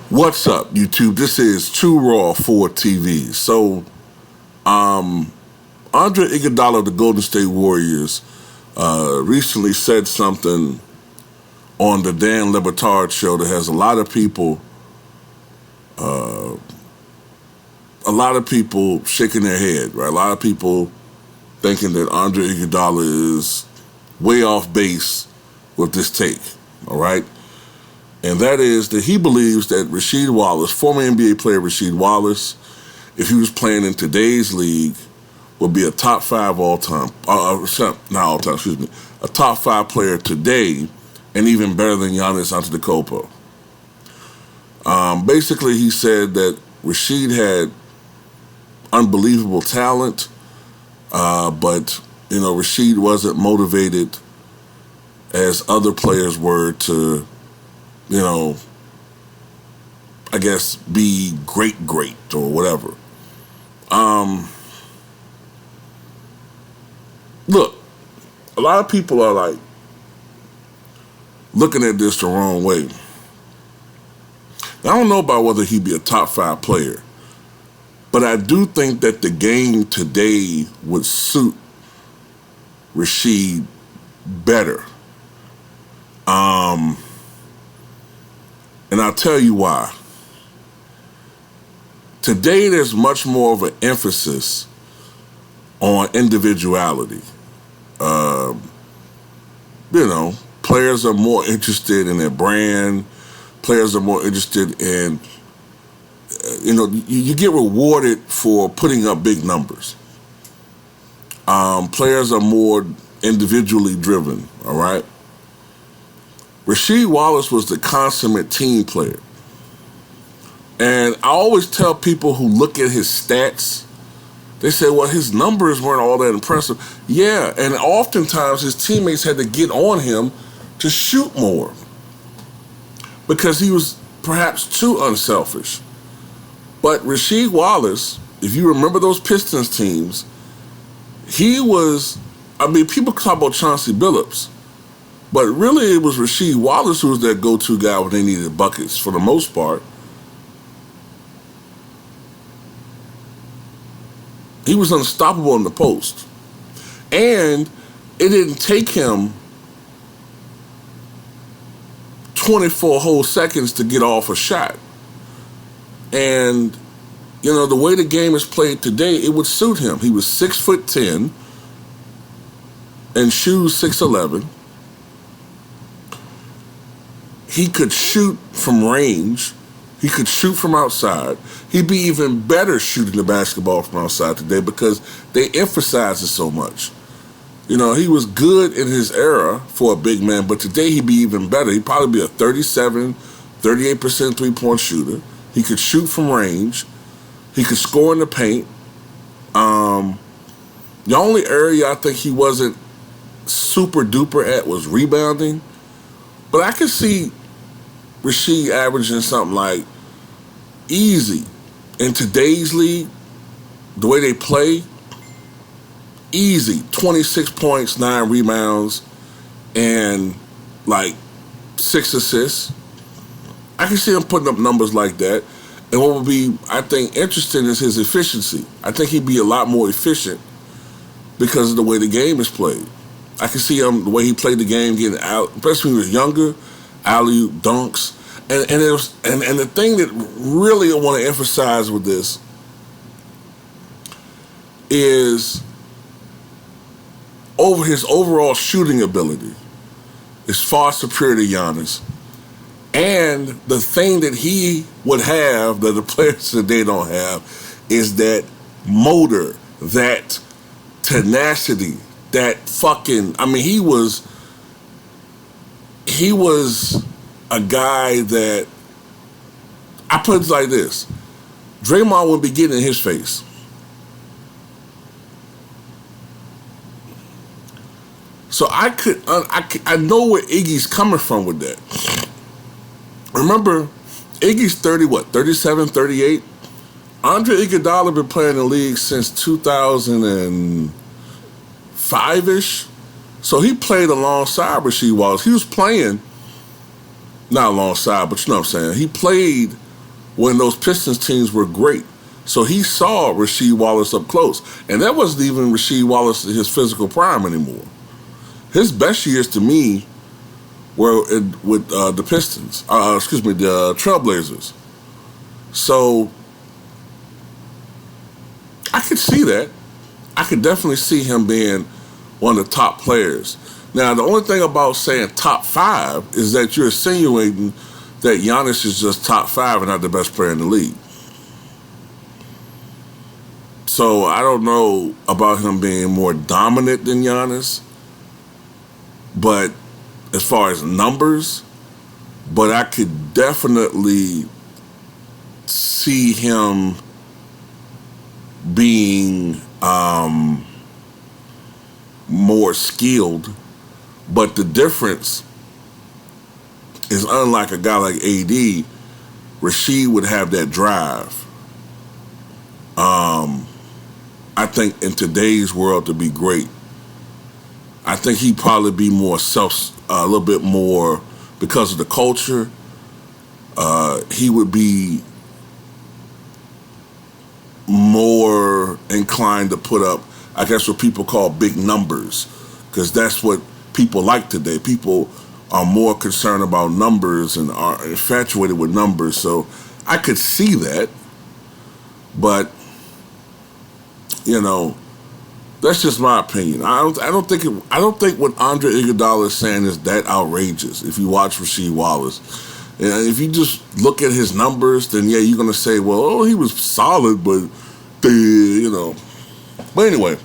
What's up, YouTube? This is True Raw for TV. So, Andre Iguodala of the Golden State Warriors recently said something on the Dan Le Batard show that has a lot of people shaking their head, right? A lot of people thinking that Andre Iguodala is way off base with this take, all right? And that is that he believes that Rasheed Wallace, former NBA player Rasheed Wallace, if he was playing in today's league, would be a top five all-time, a top five player today, and even better than Giannis Antetokounmpo. Basically, he said that Rasheed had unbelievable talent, but Rasheed wasn't motivated as other players were to, I guess be great or whatever. Look, a lot of people are like looking at this the wrong way. Now, I don't know about whether he'd be a top five player, but I do think that the game today would suit Rasheed better. And I'll tell you why. Today, there's much more of an emphasis on individuality. Players are more interested in their brand. Players are more interested in, you get rewarded for putting up big numbers. Players are more individually driven, all right? Rasheed Wallace was the consummate team player. And I always tell people who look at his stats, they say, well, his numbers weren't all that impressive. Yeah, and oftentimes his teammates had to get on him to shoot more because he was perhaps too unselfish. But Rasheed Wallace, if you remember those Pistons teams, people talk about Chauncey Billups, but really it was Rasheed Wallace who was their go-to guy when they needed buckets for the most part. He was unstoppable in the post. And it didn't take him 24 whole seconds to get off a shot. And, the way the game is played today, it would suit him. He was 6'10", and shoes 6'11". He could shoot from range. He could shoot from outside. He'd be even better shooting the basketball from outside today because they emphasize it so much. He was good in his era for a big man, but today he'd be even better. He'd probably be a 38% three-point shooter. He could shoot from range. He could score in the paint. The only area I think he wasn't super duper at was rebounding. But I could see Rasheed averaging something like easy in today's league, the way they play, easy 26 points, 9 rebounds, and like 6 assists. I can see him putting up numbers like that. And what would be, I think, interesting is his efficiency. I think he'd be a lot more efficient because of the way the game is played. I can see him, the way he played the game, getting out, especially when he was younger, alley-oop dunks. And the thing that really I want to emphasize with this is over his overall shooting ability is far superior to Giannis. And the thing that he would have that the players today don't have is that motor, that tenacity, that fucking, he was a guy that, I put it like this, Draymond would be getting in his face. So I know where Iggy's coming from with that. Remember, Iggy's 37, 38? Andre Iguodala been playing in the league since 2005-ish. So he played alongside Rasheed Wallace. He was playing, not alongside, but you know what I'm saying. He played when those Pistons teams were great. So he saw Rasheed Wallace up close. And that wasn't even Rasheed Wallace in his physical prime anymore. His best years to me were with the Pistons. The Trailblazers. So I could see that. I could definitely see him being one of the top players. Now, the only thing about saying top 5 is that you're insinuating that Giannis is just top 5 and not the best player in the league. So I don't know about him being more dominant than Giannis, but as far as numbers, but I could definitely see him being more skilled. But the difference is, unlike a guy like AD, Rasheed would have that drive. I think in today's world to be great, I think he'd probably be more a little bit more, because of the culture, he would be more inclined to put up, I guess, what people call big numbers, because that's what people like today. People are more concerned about numbers and are infatuated with numbers. So I could see that, but that's just my opinion. I don't think what Andre Iguodala is saying is that outrageous. If you watch Rasheed Wallace, and if you just look at his numbers, then yeah, you're gonna say, well, he was solid, but But anyway,